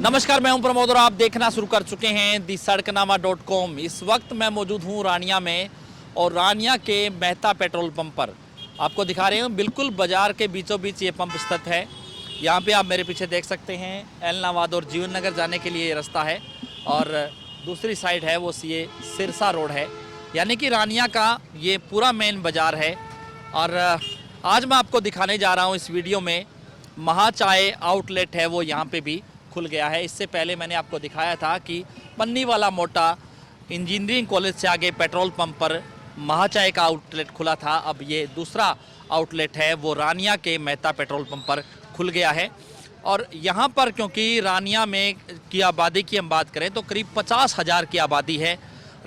नमस्कार, मैं हूं प्रमोद और आप देखना शुरू कर चुके हैं दी सड़कनामा.com। इस वक्त मैं मौजूद हूं रानिया में और रानिया के मेहता पेट्रोल पंप पर आपको दिखा रहे हूं। बिल्कुल बाजार के बीचों बीच ये पंप स्थित है। यहां पे आप मेरे पीछे देख सकते हैं एलनाबाद और जीवन नगर जाने के लिए ये रास्ता है और दूसरी साइड है वो ये सिरसा रोड है, यानी कि रानिया का ये पूरा मेन बाज़ार है। और आज मैं आपको दिखाने जा रहा हूँ इस वीडियो में महाचाय आउटलेट है वो यहाँ पे भी खुल गया है। इससे पहले मैंने आपको दिखाया था कि पन्नी वाला मोटा इंजीनियरिंग कॉलेज से आगे पेट्रोल पंप पर महाचाय का आउटलेट खुला था। अब ये दूसरा आउटलेट है वो रानिया के मेहता पेट्रोल पंप पर खुल गया है। और यहाँ पर क्योंकि रानिया में की आबादी की हम बात करें तो करीब 50,000 की आबादी है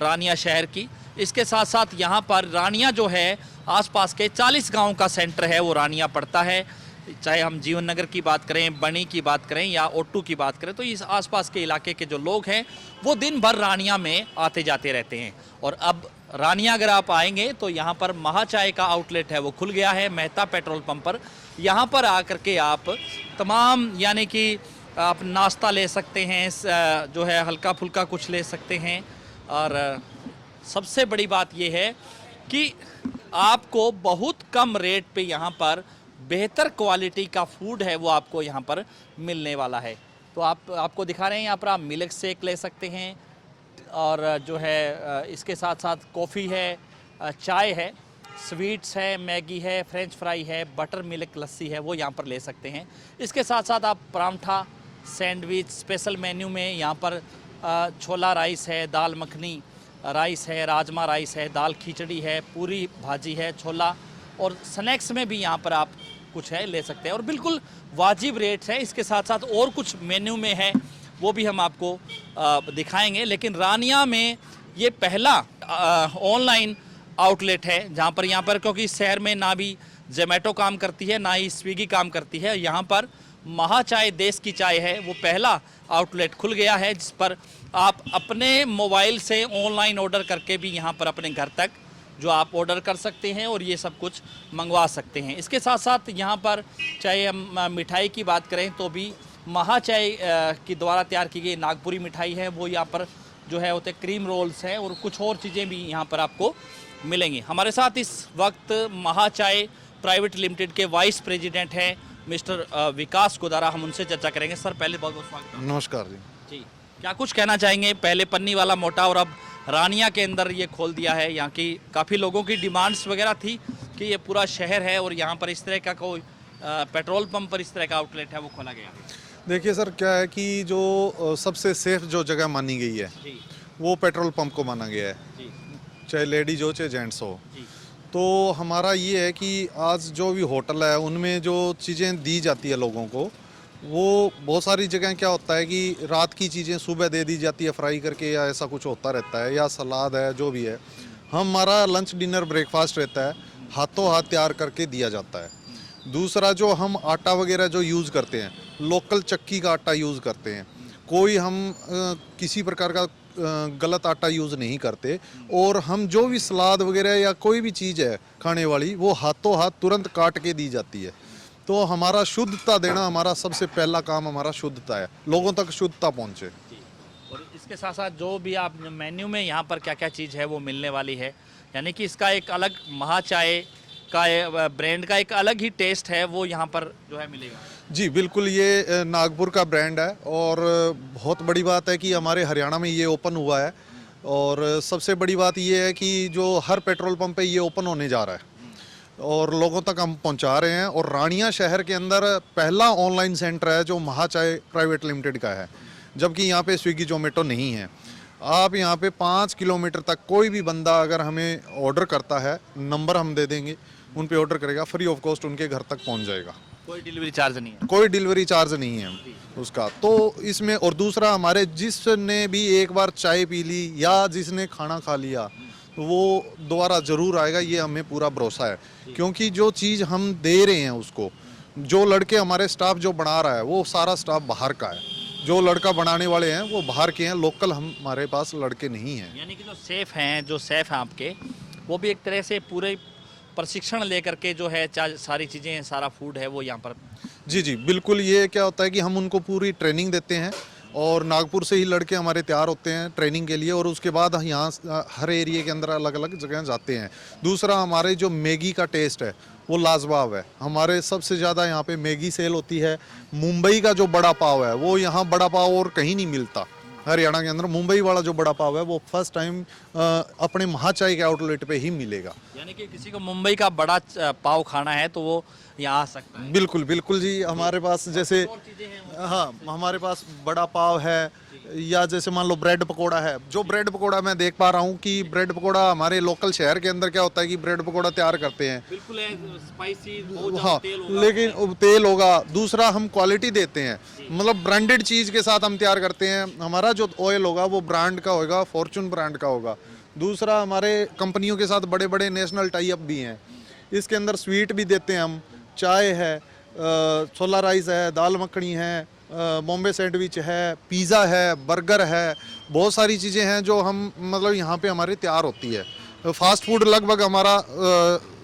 रानिया शहर की। इसके साथ साथ यहाँ पर रानिया जो है आसपास के 40 गाँव का सेंटर है वो रानिया पड़ता है। चाहे हम जीवन नगर की बात करें, बनी की बात करें या ओट्टू की बात करें, तो इस आसपास के इलाके के जो लोग हैं वो दिन भर रानिया में आते जाते रहते हैं। और अब रानिया अगर आप आएंगे तो यहाँ पर महाचाय का आउटलेट है वो खुल गया है मेहता पेट्रोल पंप पर। यहाँ पर आकर के आप तमाम यानी कि आप नाश्ता ले सकते हैं, जो है हल्का फुल्का कुछ ले सकते हैं। और सबसे बड़ी बात यह है कि आपको बहुत कम रेट पे यहाँ पर बेहतर क्वालिटी का फूड है वो आपको यहाँ पर मिलने वाला है। तो आपको दिखा रहे हैं यहाँ पर आप मिल्क शेक ले सकते हैं और जो है इसके साथ साथ कॉफ़ी है, चाय है, स्वीट्स है, मैगी है, फ्रेंच फ्राई है, बटर मिल्क लस्सी है वो यहाँ पर ले सकते हैं। इसके साथ साथ आप परांठा, सैंडविच, स्पेशल मेन्यू में यहाँ पर छोला राइस है, दाल मखनी राइस है, राजमा राइस है, दाल खिचड़ी है, पूरी भाजी है, छोला, और स्नैक्स में भी यहाँ पर आप कुछ है ले सकते हैं और बिल्कुल वाजिब रेट्स है। इसके साथ साथ और कुछ मेन्यू में है वो भी हम आपको दिखाएंगे। लेकिन रानिया में ये पहला ऑनलाइन आउटलेट है जहाँ पर क्योंकि इस शहर में ना भी जोमेटो काम करती है ना ही स्विगी काम करती है। यहाँ पर महाचाय देश की चाय है वो पहला आउटलेट खुल गया है जिस पर आप अपने मोबाइल से ऑनलाइन ऑर्डर करके भी यहाँ पर अपने घर तक जो आप ऑर्डर कर सकते हैं और ये सब कुछ मंगवा सकते हैं। इसके साथ साथ यहाँ पर चाहे हम मिठाई की बात करें तो भी महाचाय के द्वारा तैयार की गई नागपुरी मिठाई है वो यहाँ पर जो है होते क्रीम रोल्स हैं और कुछ और चीज़ें भी यहाँ पर आपको मिलेंगी। हमारे साथ इस वक्त महाचाय प्राइवेट लिमिटेड के वाइस प्रेसिडेंट हैं मिस्टर विकास गोदारा, हम उनसे चर्चा करेंगे। सर पहले बहुत बहुत स्वागत है। नमस्कार जी, क्या कुछ कहना चाहेंगे? पहले पन्नी वाला मोटा और अब रानिया के अंदर ये खोल दिया है। यहाँ की काफ़ी लोगों की डिमांड्स वगैरह थी कि ये पूरा शहर है और यहाँ पर इस तरह का कोई पेट्रोल पंप पर इस तरह का आउटलेट है वो खोला गया। देखिए सर, क्या है कि जो सबसे सेफ जो जगह मानी गई है जी वो पेट्रोल पंप को माना गया है, जी चाहे लेडीज हो चाहे जेंट्स हो। जी तो हमारा ये है कि आज जो भी होटल है उनमें जो चीज़ें दी जाती है लोगों को, वो बहुत सारी जगह क्या होता है कि रात की चीज़ें सुबह दे दी जाती है फ्राई करके या ऐसा कुछ होता रहता है, या सलाद है जो भी है। हमारा लंच डिनर ब्रेकफास्ट रहता है, हाथों हाथ तैयार करके दिया जाता है। दूसरा जो हम आटा वगैरह जो यूज़ करते हैं, लोकल चक्की का आटा यूज़ करते हैं, कोई हम किसी प्रकार का गलत आटा यूज़ नहीं करते। और हम जो भी सलाद वगैरह या कोई भी चीज़ है खाने वाली वो हाथों हाथ तुरंत काट के दी जाती है। तो हमारा शुद्धता देना हमारा सबसे पहला काम, हमारा शुद्धता है, लोगों तक शुद्धता पहुँचे। और इसके साथ साथ जो भी आप मेन्यू में यहाँ पर क्या क्या चीज़ है वो मिलने वाली है, यानी कि इसका एक अलग महाचाय का ब्रांड का एक अलग ही टेस्ट है वो यहाँ पर जो है मिलेगा। जी बिल्कुल, ये नागपुर का ब्रांड है और बहुत बड़ी बात है कि हमारे हरियाणा में ये ओपन हुआ है। और सबसे बड़ी बात ये है कि जो हर पेट्रोल पंप पे ये ओपन होने जा रहा है और लोगों तक हम पहुंचा रहे हैं। और रानिया शहर के अंदर पहला ऑनलाइन सेंटर है जो महाचाय प्राइवेट लिमिटेड का है, जबकि यहाँ पे स्विगी जोमेटो नहीं है। आप यहाँ पे 5 किलोमीटर तक कोई भी बंदा अगर हमें ऑर्डर करता है, नंबर हम दे देंगे, उन पे ऑर्डर करेगा, फ्री ऑफ कॉस्ट उनके घर तक पहुँच जाएगा। कोई डिलीवरी चार्ज नहीं है? कोई डिलीवरी चार्ज नहीं है उसका। तो इसमें और दूसरा, हमारे जिसने भी एक बार चाय पी ली या जिसने खाना खा लिया तो वो दोबारा ज़रूर आएगा, ये हमें पूरा भरोसा है। क्योंकि जो चीज़ हम दे रहे हैं उसको, जो लड़के हमारे स्टाफ जो बना रहा है वो सारा स्टाफ बाहर का है, जो लड़का बनाने वाले हैं वो बाहर के हैं, लोकल हमारे पास लड़के नहीं हैं। यानी कि जो सेफ हैं आपके, वो भी एक तरह से पूरे प्रशिक्षण लेकर के जो है सारी चीज़ें, सारा फूड है वो यहाँ पर। जी बिल्कुल, ये क्या होता है कि हम उनको पूरी ट्रेनिंग देते हैं और नागपुर से ही लड़के हमारे तैयार होते हैं ट्रेनिंग के लिए, और उसके बाद यहाँ हर एरिया के अंदर अलग अलग जगह जाते हैं। दूसरा, हमारे जो मैगी का टेस्ट है वो लाजवाब है। हमारे सबसे ज़्यादा यहाँ पे मैगी सेल होती है। मुंबई का जो बड़ा पाव है वो यहाँ बड़ा पाव और कहीं नहीं मिलता। हरियाणा के अंदर मुंबई वाला जो बड़ा पाव है वो फर्स्ट टाइम अपने महाचाई के आउटलेट पे ही मिलेगा। यानी कि किसी को मुंबई का बड़ा पाव खाना है तो वो यहाँ आ सकता है। बिल्कुल बिल्कुल जी, हमारे पास जैसे और चीजें हैं हाँ, हमारे पास बड़ा पाव है, या जैसे मान लो ब्रेड पकोड़ा है। जो ब्रेड पकोड़ा मैं देख पा रहा हूँ कि ब्रेड पकोड़ा हमारे लोकल शहर के अंदर क्या होता है कि ब्रेड पकोड़ा तैयार करते हैं, बिल्कुल है, स्पाइसी बहुत ज्यादा हाँ, तेल होगा। लेकिन तेल होगा। दूसरा, हम क्वालिटी देते हैं, मतलब ब्रांडेड चीज़ के साथ हम तैयार करते हैं। हमारा जो ऑयल होगा वो ब्रांड का होगा, फॉर्चून ब्रांड का होगा। दूसरा, हमारे कंपनियों के साथ बड़े बड़े नेशनल टाई अप भी हैं। इसके अंदर स्वीट भी देते हैं हम, चाय है, छोला राइस है, दाल मखनी है, बॉम्बे सैंडविच है, पिज़्ज़ा है, बर्गर है, बहुत सारी चीज़ें हैं जो हम मतलब यहाँ पे हमारे तैयार होती है। फास्ट फूड लगभग हमारा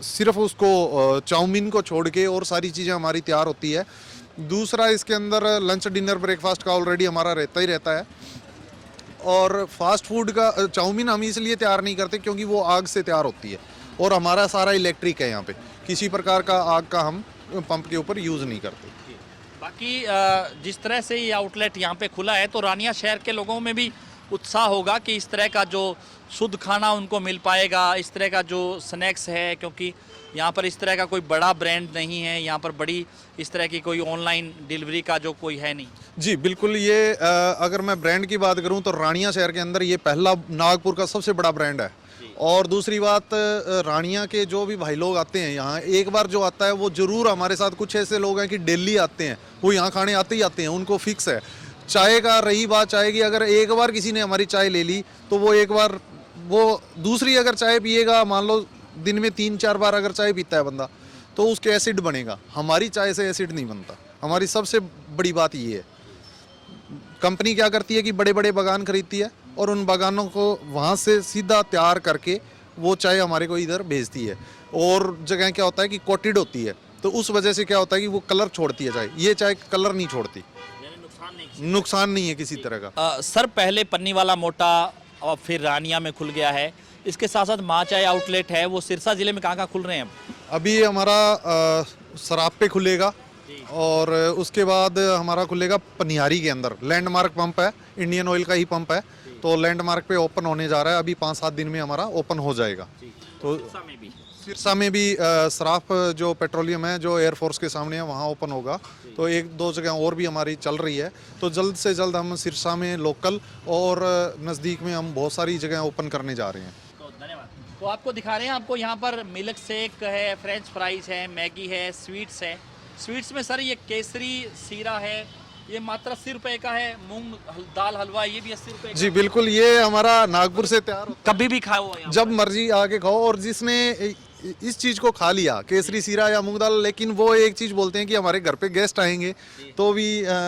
सिर्फ उसको चाउमीन को छोड़ के और सारी चीज़ें हमारी तैयार होती है। दूसरा, इसके अंदर लंच डिनर ब्रेकफास्ट का ऑलरेडी हमारा रहता ही रहता है। और फास्ट फूड का चाउमीन हम इसलिए तैयार नहीं करते क्योंकि वो आग से तैयार होती है, और हमारा सारा इलेक्ट्रिक है। यहाँ पे किसी प्रकार का आग का हम पंप के ऊपर यूज़ नहीं करते। बाकी जिस तरह से ये आउटलेट यहाँ पे खुला है तो रानिया शहर के लोगों में भी उत्साह होगा कि इस तरह का जो शुद्ध खाना उनको मिल पाएगा, इस तरह का जो स्नैक्स है, क्योंकि यहाँ पर इस तरह का कोई बड़ा ब्रांड नहीं है, यहाँ पर बड़ी इस तरह की कोई ऑनलाइन डिलीवरी का जो कोई है नहीं। जी बिल्कुल, ये अगर मैं ब्रांड की बात करूं तो रानिया शहर के अंदर ये पहला नागपुर का सबसे बड़ा ब्रांड है। और दूसरी बात, रानिया के जो भी भाई लोग आते हैं यहाँ, एक बार जो आता है वो ज़रूर हमारे साथ कुछ ऐसे लोग हैं कि डेली आते हैं, वो यहाँ खाने आते ही आते हैं, उनको फिक्स है। चाय का रही बात, चाय की अगर एक बार किसी ने हमारी चाय ले ली तो वो एक बार वो दूसरी अगर चाय पिएगा, मान लो दिन में 3-4 बार अगर चाय पीता है बंदा, तो उसके एसिड बनेगा। हमारी चाय से एसिड नहीं बनता। हमारी सबसे बड़ी बात ये है। कंपनी क्या करती है कि बड़े बड़े बागान खरीदती है और उन बागानों को वहाँ से सीधा तैयार करके वो चाय हमारे को इधर भेजती है। और जगह क्या होता है कि कोटेड होती है, तो उस वजह से क्या होता है कि वो कलर छोड़ती है चाय। ये चाय कलर नहीं छोड़ती, नुकसान नहीं है किसी तरह का। सर, पहले पन्नी वाला मोटा और फिर रानिया में खुल गया है, इसके साथ साथ माँ चाय आउटलेट है, वो सिरसा जिले में कहाँ खुल रहे हैं? अभी हमारा सराप पे खुलेगा, और उसके बाद हमारा खुलेगा पनियारी के अंदर। लैंडमार्क पंप है, इंडियन ऑयल का ही पंप है, तो लैंडमार्क पे ओपन होने जा रहा है। अभी 5-7 दिन में हमारा ओपन हो जाएगा। तो सिरसा में भी सराफ जो पेट्रोलियम है, जो एयरफोर्स के सामने है, वहाँ ओपन होगा। तो 1-2 जगह और भी हमारी चल रही है। तो जल्द से जल्द हम सिरसा में लोकल और नज़दीक में हम बहुत सारी जगह ओपन करने जा रहे हैं। तो धन्यवाद। तो आपको दिखा रहे हैं, आपको यहाँ पर मिल्क शेक है, फ्रेंच फ्राइज है, मैगी है, स्वीट्स है। स्वीट्स में सर ये केसरी सीरा है, ये मात्र 80 रुपए का है। मूंग दाल हलवा ये भी 80 रुपए का। जी बिल्कुल, ये हमारा नागपुर से तैयार होता कभी भी खाओ यहाँ है, जब मर्जी आके खाओ। और जिसने इस चीज़ को खा लिया, केसरी सीरा या मूंग दाल, लेकिन वो एक चीज़ बोलते हैं कि हमारे घर पे गेस्ट आएंगे तो भी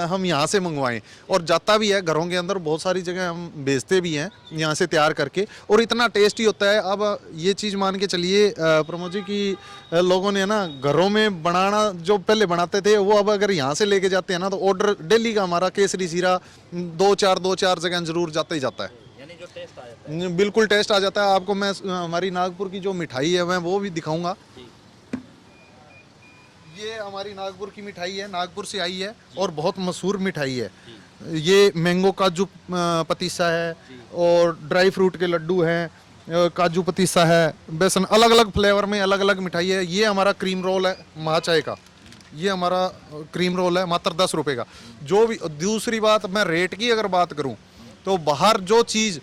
हम यहाँ से मंगवाएं, और जाता भी है घरों के अंदर। बहुत सारी जगह हम बेचते भी हैं यहाँ से तैयार करके, और इतना टेस्टी होता है। अब ये चीज़ मान के चलिए प्रमोद जी की लोगों ने ना घरों में बनाना जो पहले बनाते थे, वो अब अगर यहाँ से लेके जाते हैं ना, तो ऑर्डर डेली का हमारा केसरी सीरा 2-4 जगह जरूर जाता ही जाता है। यानी जो टेस्ट आ जाता है, बिल्कुल टेस्ट आ जाता है। आपको मैं हमारी नागपुर की जो मिठाई है मैं वो भी दिखाऊंगा। ये हमारी नागपुर की मिठाई है, नागपुर से आई है और बहुत मशहूर मिठाई है। ये मैंगो काजू पतीसा है, और ड्राई फ्रूट के लड्डू हैं, काजू पतीसा है, बेसन, अलग अलग फ्लेवर में अलग अलग मिठाई है। ये हमारा क्रीम रोल है महाचाय का, ये हमारा क्रीम रोल है मात्र 10 रुपये का। जो भी दूसरी बात, मैं रेट की अगर बात करूं तो बाहर जो चीज़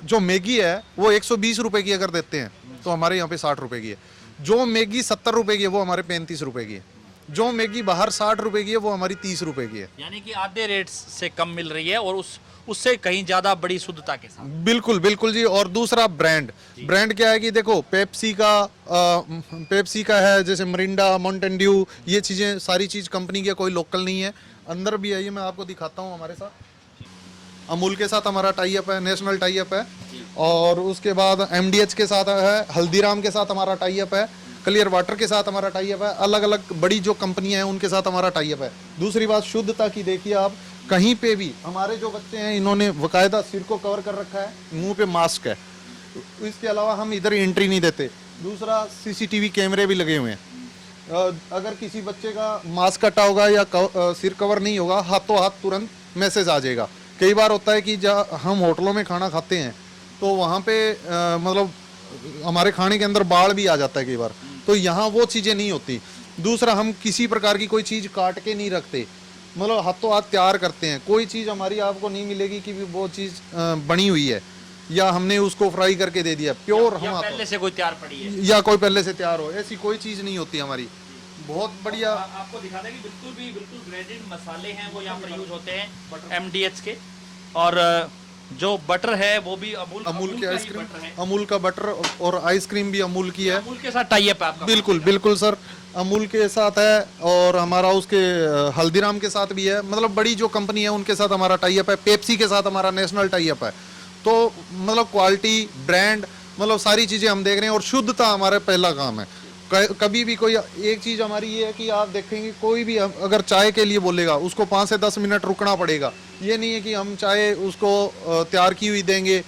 जो मैगी है वो 120 रुपए की अगर देते हैं तो हमारे यहाँ पे 60 रुपए की है। जो मैगी 70 रुपए की है वो हमारे 35 रुपए की है। जो मैगी बाहर 60 रुपए की है वो हमारी 30 रुपए की है। यानी कि आधे रेट से कम मिल रही है, और उससे कहीं ज्यादा बड़ी शुद्धता के साथ। बिल्कुल बिल्कुल जी। और दूसरा ब्रांड क्या है कि देखो, पेप्सी का है, जैसे मरिंडा, माउंटेन ड्यू, ये चीज़ें सारी चीज़ कंपनी की, कोई लोकल नहीं है। अंदर भी आइए, मैं आपको दिखाता हूँ। हमारे साथ अमूल के साथ हमारा टाई अप है, नेशनल टाई अप है। और उसके बाद MDH के साथ है, हल्दीराम के साथ हमारा टाई अप है, क्लियर वाटर के साथ हमारा टाई अप है। अलग अलग बड़ी जो कंपनियां हैं उनके साथ हमारा टाई अप है। दूसरी बात, शुद्धता की देखिए आप, कहीं पे भी हमारे जो बच्चे हैं इन्होंने बकायदा सिर को कवर कर रखा है, मुंह पे मास्क है। इसके अलावा हम इधर एंट्री नहीं देते। दूसरा सीसीटीवी कैमरे भी लगे हुए हैं। अगर किसी बच्चे का मास्क कटा होगा या सिर कवर नहीं होगा, हाथों हाथ तुरंत मैसेज आ जाएगा। कई बार होता है कि जब हम होटलों में खाना खाते हैं तो वहाँ पे मतलब हमारे खाने के अंदर बाढ़ भी आ जाता है कई बार, तो यहाँ वो चीज़ें नहीं होती। दूसरा, हम किसी प्रकार की कोई चीज़ काट के नहीं रखते, मतलब हाथों हाथ तैयार करते हैं। कोई चीज़ हमारी आपको नहीं मिलेगी कि वो चीज़ बनी हुई है या हमने उसको फ्राई करके दे दिया, प्योर हम पहले से कोई तैयार पड़ी है या कोई पहले से तैयार हो, ऐसी कोई चीज़ नहीं होती हमारी। बहुत बढ़िया। आपको दिखा दें कि बिल्कुल ग्रेडेड मसाले हैं वो यहाँ पर यूज होते हैं MDH के। और जो बटर है वो भी अमूल की का ही आइसक्रीम, बटर है। अमूल का बटर और आइसक्रीम भी अमूल की है। अमूल के साथ टाई अप है आपका? बिल्कुल बिल्कुल सर, अमूल के साथ है और हमारा उसके हल्दीराम के साथ भी है। मतलब बड़ी जो कंपनी है उनके साथ हमारा टाई अप है। पेप्सी के साथ हमारा नेशनल टाई अप है। तो मतलब क्वालिटी, ब्रांड, मतलब सारी चीज़ें हम देख रहे हैं और शुद्धता हमारा पहला काम है। कभी भी कोई एक चीज़ हमारी ये है कि आप देखेंगे कोई भी अगर चाय के लिए बोलेगा उसको 5 से 10 मिनट रुकना पड़ेगा। ये नहीं है कि हम चाय उसको तैयार की हुई देंगे,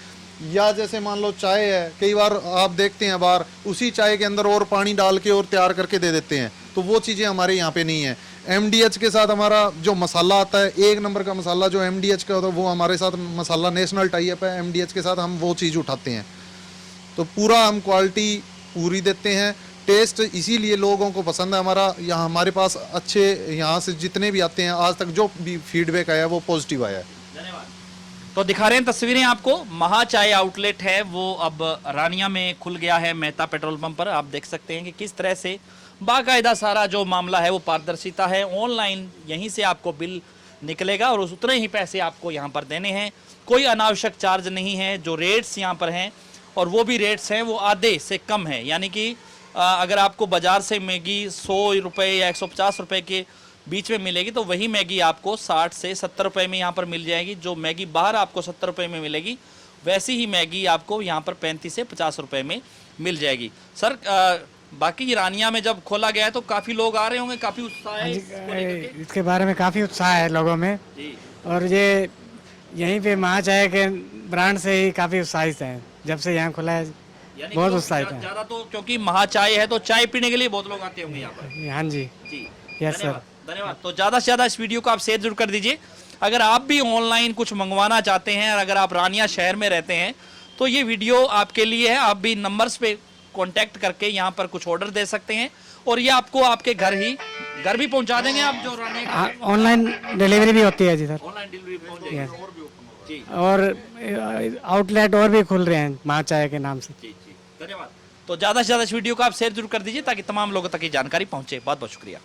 या जैसे मान लो चाय है, कई बार आप देखते हैं बाहर उसी चाय के अंदर और पानी डाल के और तैयार करके दे देते हैं। तो वो चीज़ें हमारे यहाँ पे नहीं है। MDH के साथ हमारा जो मसाला आता है, एक नंबर का मसाला जो MDH का होता है, वो हमारे साथ मसाला नेशनल टाई अप है। MDH के साथ हम वो चीज़ उठाते हैं। तो पूरा हम क्वालिटी पूरी देते हैं। टेस्ट इसीलिए लोगों को पसंद है हमारा। यहाँ हमारे पास अच्छे, यहाँ से जितने भी आते हैं आज तक जो भी फीडबैक आया वो पॉजिटिव आया है। धन्यवाद। तो दिखा रहे हैं तस्वीरें आपको। महा चाय आउटलेट है वो अब रानिया में खुल गया है, मेहता पेट्रोल पंप पर। आप देख सकते हैं कि किस तरह से बाकायदा सारा जो मामला है वो पारदर्शिता है। ऑनलाइन यहीं से आपको बिल निकलेगा और उतने ही पैसे आपको यहाँ पर देने हैं। कोई अनावश्यक चार्ज नहीं है। जो रेट्स यहाँ पर हैं और वो भी रेट्स हैं वो आधे से कम है। यानी कि अगर आपको बाज़ार से मैगी 100 रुपये या 150 रुपये के बीच में मिलेगी तो वही मैगी आपको 60 से 70 रुपये में यहाँ पर मिल जाएगी। जो मैगी बाहर आपको 70 रुपये में मिलेगी वैसी ही मैगी आपको यहाँ पर 35 से 50 रुपये में मिल जाएगी। सर, बाकी रानिया में जब खोला गया है तो काफ़ी लोग आ रहे होंगे, काफ़ी उत्साह है इसके बारे में काफ़ी उत्साह है लोगों में। और ये यहीं पे महा चाय के ब्रांड से ही काफ़ी उत्साहित हैं जब से यहाँ खुला है। बहुत उत्साहित है ज़्यादा तो, क्योंकि महा चाय है तो चाय पीने के लिए बहुत लोग आते होंगे यहाँ पर। हाँ जी, यस सर, धन्यवाद। तो ज़्यादा से ज़्यादा इस वीडियो को आप शेयर जरूर कर दीजिए। अगर आप भी ऑनलाइन कुछ मंगवाना चाहते हैं और अगर आप रानिया शहर में रहते हैं तो ये वीडियो आपके लिए है। आप भी नंबर्स पे कांटेक्ट करके यहाँ पर कुछ ऑर्डर दे सकते हैं और ये आपको आपके घर भी पहुँचा देंगे। आप जो रानिया ऑनलाइन डिलीवरी भी होती है जी सर। ऑनलाइन डिलीवरी पहुँच जाएगी जी। और आउटलेट और भी खुल रहे हैं महा चाय के नाम से। जी, धन्यवाद। तो ज़्यादा से ज़्यादा इस वीडियो को आप शेयर जरूर कर दीजिए ताकि तमाम लोगों तक ये जानकारी पहुँचे। बहुत बहुत शुक्रिया।